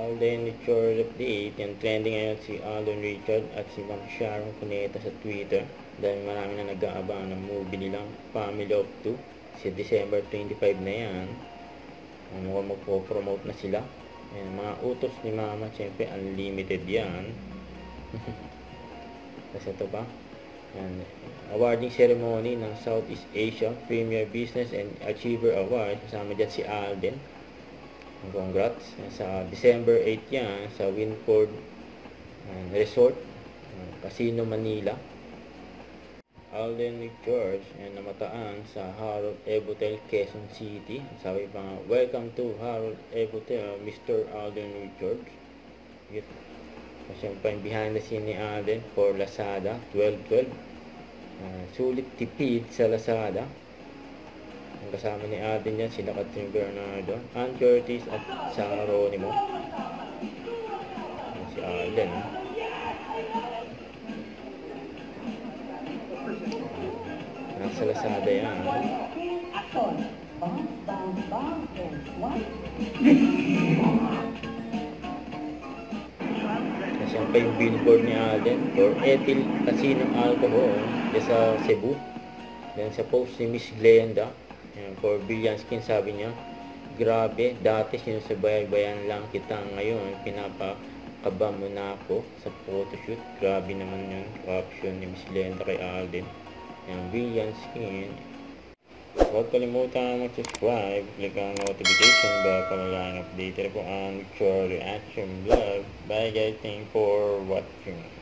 Alden Richard update. Yung trending ngayon si Alden Richard at si Ma'am Sharon Cuneta sa Twitter. Dahil marami na nag-aabang ng movie nilang Family of Two. Si December 25 na yan. Mukhang magpo-promote na sila. Ayan, mga utos ni Mama, siyempre unlimited yan. Kasi ito pa. Ayan, awarding ceremony ng Southeast Asia Premier Business and Achiever Award. Kasama dyan si Alden. Congrats. Sa December 8 yan sa Winford Resort, Casino, Manila. Alden Richards namataan sa Harold Evotel, Quezon City. Sabi pa nga, welcome to Harold Evotel, Mr. Alden Richards. Kasi pa yung behind the scene ni Alden for Lazada 12/12. Sulit tipid sa Lazada. Ang kasama ni Alden yan, sila Catherine Bernardo, Ann Curtis at Sarah Ronimo. Si Alden. Nasa Lazada yan. Kasi yan pa yung billboard ni Alden for ethyl casino alcohol sa Cebu. Then sa post ni Miss Glenda for Brilliant Skin, sabi niya, grabe, dati sinusubaybayan lang kita, ngayon pinapakaba mo na ako sa photoshoot. Grabe naman yung caption ni Miss Glenda kay Alden. Yung Brilliant Skin. Huwag kalimutan mag-subscribe, click ang notification bell para lang updated po ang reaction vlog. Bye guys, thank you for watching.